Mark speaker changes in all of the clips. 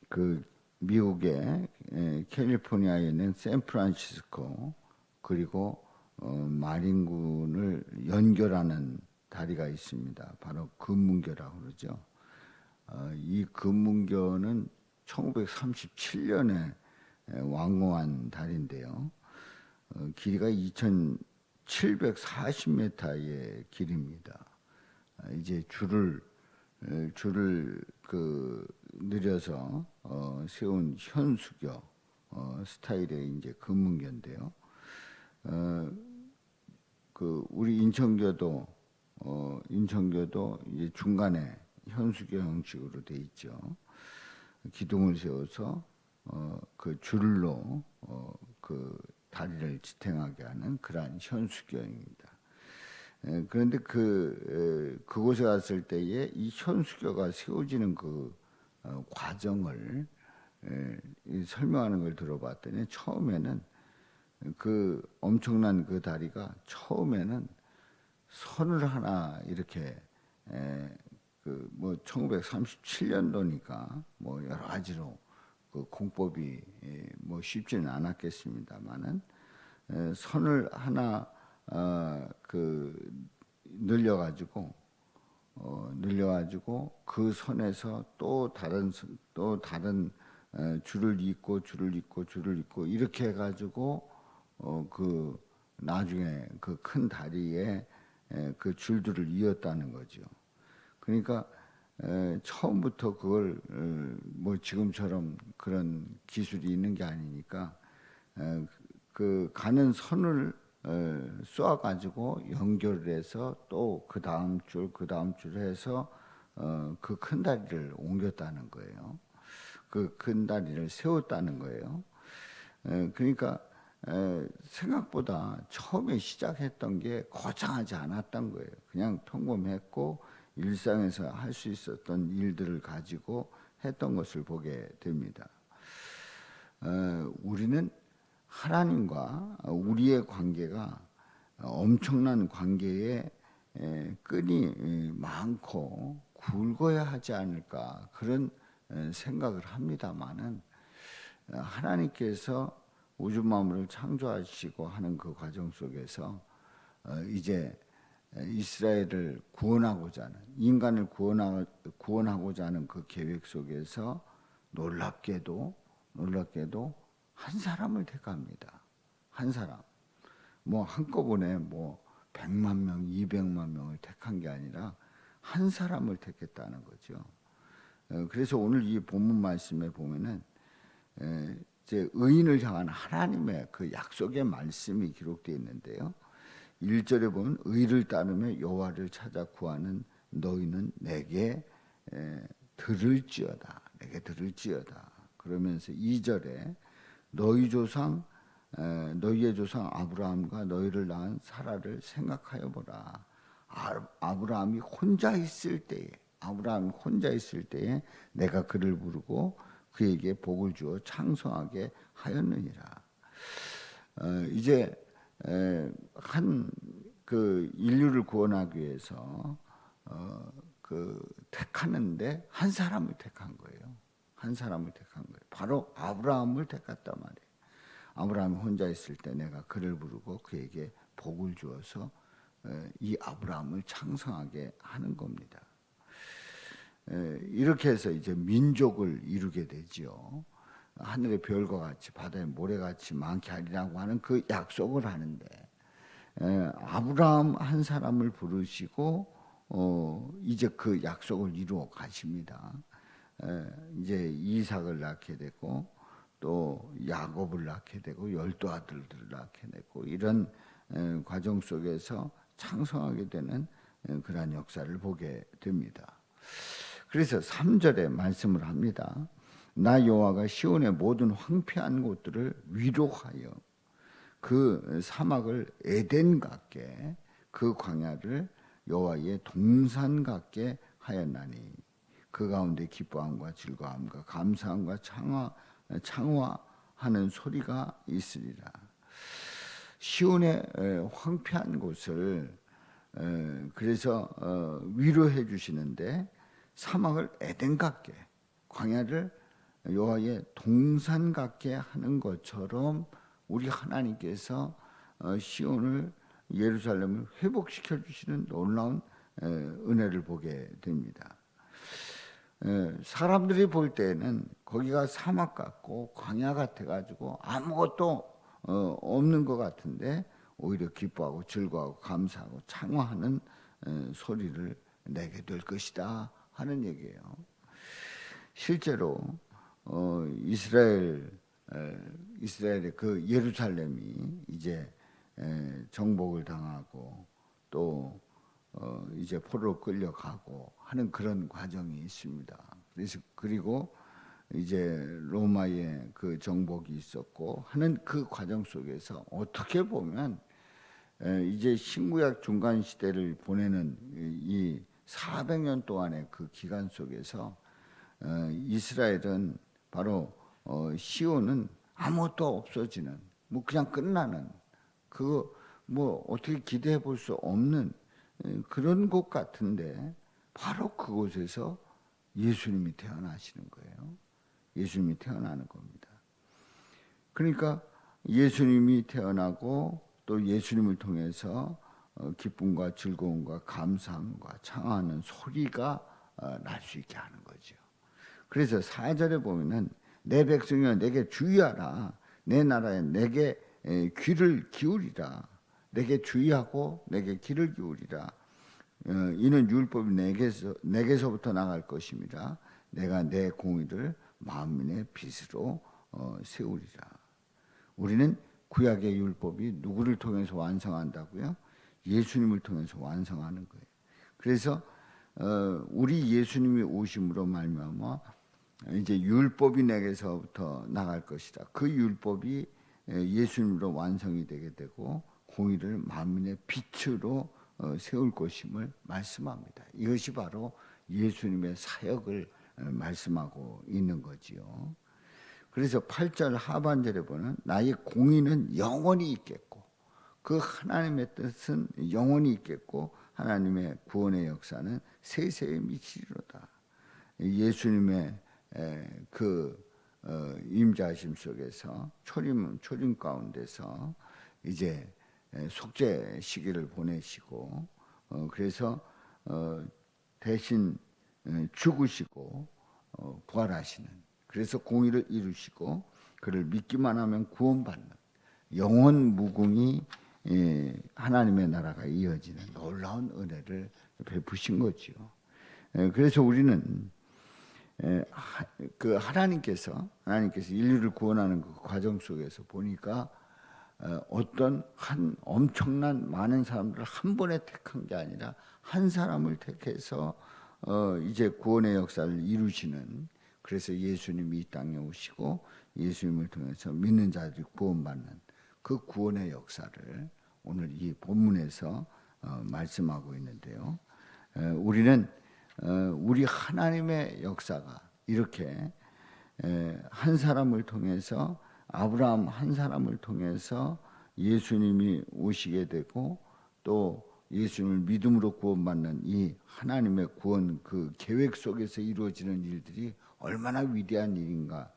Speaker 1: 그 미국의 캘리포니아에 있는 샌프란시스코 그리고 마린군을 연결하는 다리가 있습니다. 바로 금문교라고 그러죠. 이 금문교는 1937년에 완공한 다리인데요. 길이가 2,740m의 길입니다. 이제 줄을 늘여서 세운 현수교 스타일의 이제 금문교인데요. 우리 인천교도 이제 중간에 현수교 형식으로 돼 있죠. 기둥을 세워서 그 줄로 그 다리를 지탱하게 하는 그러한 현수교입니다. 그런데 그곳에 갔을 때에 이 현수교가 세워지는 그 과정을 설명하는 걸 들어봤더니 처음에는 그 엄청난 그 다리가 처음에는 선을 하나 이렇게 뭐 1937년도니까 뭐 여러 가지로 그 공법이 뭐 쉽지는 않았겠습니다만은 선을 하나 늘려가지고 그 선에서 또 다른 줄을 잇고 이렇게 해가지고 그 나중에 그 큰 다리에 그 줄들을 이었다는 거죠. 그러니까 처음부터 그걸 뭐 지금처럼 그런 기술이 있는 게 아니니까 그 가는 선을 쏘아가지고 연결을 해서 또 그 다음 줄 해서 그 큰 다리를 옮겼다는 거예요. 그 큰 다리를 세웠다는 거예요. 그러니까 생각보다 처음에 시작했던 게 거창하지 않았던 거예요. 그냥 평범했고 일상에서 할 수 있었던 일들을 가지고 했던 것을 보게 됩니다. 우리는 하나님과 우리의 관계가 엄청난 관계에 끈이 많고 굵어야 하지 않을까 그런 생각을 합니다만은 하나님께서 우주 만물을 창조하시고 하는 그 과정 속에서 이제 이스라엘을 구원하고자 하는 인간을 구원하고자 하는 그 계획 속에서 놀랍게도 한 사람을 택합니다. 한 사람. 뭐 한꺼번에 뭐 100만 명, 200만 명을 택한 게 아니라 한 사람을 택했다는 거죠. 그래서 오늘 이 본문 말씀에 보면은 이제 의인을 향한 하나님의 그 약속의 말씀이 기록되어 있는데요. 1절에 보면 의를 따르며 여호와를 찾아 구하는 너희는 내게 들을지어다. 그러면서 2절에 너희의 조상 아브라함과 너희를 낳은 사라를 생각하여 보라. 아브라함이 혼자 있을 때에 내가 그를 부르고 그에게 복을 주어 창성하게 하였느니라. 이제 그 인류를 구원하기 위해서 택하는데 한 사람을 택한 거예요. 바로 아브라함을 택했단 말이에요. 아브라함이 혼자 있을 때 내가 그를 부르고 그에게 복을 주어서 이 아브라함을 창성하게 하는 겁니다. 이렇게 해서 이제 민족을 이루게 되지요. 하늘의 별과 같이 바다의 모래같이 많게 하리라고 하는 그 약속을 하는데 아브라함 한 사람을 부르시고 이제 그 약속을 이루어 가십니다. 이제 이삭을 낳게 되고 또 야곱을 낳게 되고 12 아들들을 낳게 되고 이런 과정 속에서 창성하게 되는 그러한 역사를 보게 됩니다. 그래서 3절에 말씀을 합니다. 나 여호와가 시온의 모든 황폐한 곳들을 위로하여 그 사막을 에덴 같게 그 광야를 여호와의 동산 같게 하였나니 그 가운데 기뻐함과 즐거움과 감사함과 창화하는 소리가 있으리라. 시온의 황폐한 곳을 그래서 위로해 주시는데 사막을 에덴 같게 광야를 여호와의 동산 같게 하는 것처럼 우리 하나님께서 시온을 예루살렘을 회복시켜 주시는 놀라운 은혜를 보게 됩니다. 사람들이 볼 때는 거기가 사막 같고 광야 같아가지고 아무것도 없는 것 같은데 오히려 기뻐하고 즐거워하고 감사하고 창화하는 소리를 내게 될 것이다 하는 얘기예요. 실제로 이스라엘의 그 예루살렘이 이제 정복을 당하고 또 이제 포로로 끌려가고 하는 그런 과정이 있습니다. 그래서 그리고 이제 로마의 그 정복이 있었고 하는 그 과정 속에서 어떻게 보면 이제 신구약 중간 시대를 보내는 이 400년 동안의 그 기간 속에서 이스라엘은 바로 시온은 아무것도 없어지는 뭐 그냥 끝나는 그거 뭐 어떻게 기대해 볼 수 없는 그런 곳 같은데 바로 그곳에서 예수님이 태어나시는 거예요. 예수님이 태어나는 겁니다. 그러니까 예수님이 태어나고 또 예수님을 통해서 기쁨과 즐거움과 감사함과 창화하는 소리가 날 수 있게 하는 거죠. 그래서 4절에 보면은 내 백성이여 내게 주의하라. 내 나라에 내게 귀를 기울이라. 내게 주의하고 내게 귀를 기울이라. 이는 율법이 내게서부터 나갈 것입니다. 내가 내 공의를 만민의 빛으로 세우리라. 우리는 구약의 율법이 누구를 통해서 완성한다고요? 예수님을 통해서 완성하는 거예요. 그래서 우리 예수님이 오심으로 말미암아 이제 율법이 내게서부터 나갈 것이다. 그 율법이 예수님으로 완성이 되게 되고 공의를 만민의 빛으로 세울 것임을 말씀합니다. 이것이 바로 예수님의 사역을 말씀하고 있는 거지요. 그래서 8절 하반절에 보면 나의 공의는 영원히 있겠고 그 하나님의 뜻은 영원히 있겠고 하나님의 구원의 역사는 세세에 미치리로다. 예수님의 그 임자하심 속에서 초림 가운데서 이제 속죄 시기를 보내시고 그래서 대신 죽으시고 부활하시는 그래서 공의를 이루시고 그를 믿기만 하면 구원받는 영원 무궁이 하나님의 나라가 이어지는 놀라운 은혜를 베푸신 거지요. 그래서 우리는 그 하나님께서 인류를 구원하는 그 과정 속에서 보니까 어떤 한 엄청난 많은 사람들을 한 번에 택한 게 아니라 한 사람을 택해서 이제 구원의 역사를 이루시는 그래서 예수님이 이 땅에 오시고 예수님을 통해서 믿는 자들이 구원받는 그 구원의 역사를 오늘 이 본문에서 말씀하고 있는데요. 우리는 우리 하나님의 역사가 이렇게 한 사람을 통해서 아브라함 한 사람을 통해서 예수님이 오시게 되고 또 예수님을 믿음으로 구원받는 이 하나님의 구원 그 계획 속에서 이루어지는 일들이 얼마나 위대한 일인가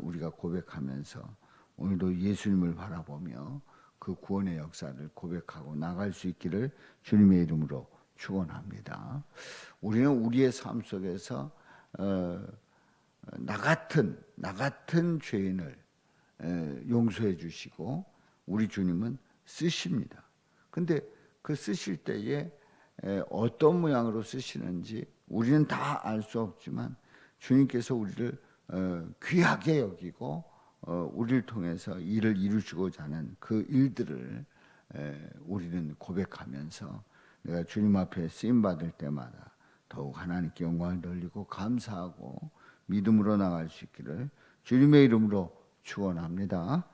Speaker 1: 우리가 고백하면서 오늘도 예수님을 바라보며 그 구원의 역사를 고백하고 나갈 수 있기를 주님의 이름으로 축원합니다. 우리는 우리의 삶 속에서 나 같은 죄인을 용서해 주시고 우리 주님은 쓰십니다. 근데 그 쓰실 때에 어떤 모양으로 쓰시는지 우리는 다 알 수 없지만 주님께서 우리를 귀하게 여기고 우리를 통해서 일을 이루시고자 하는 그 일들을 우리는 고백하면서 내가 주님 앞에 쓰임 받을 때마다 더욱 하나님께 영광을 돌리고 감사하고 믿음으로 나갈 수 있기를 주님의 이름으로 축원합니다.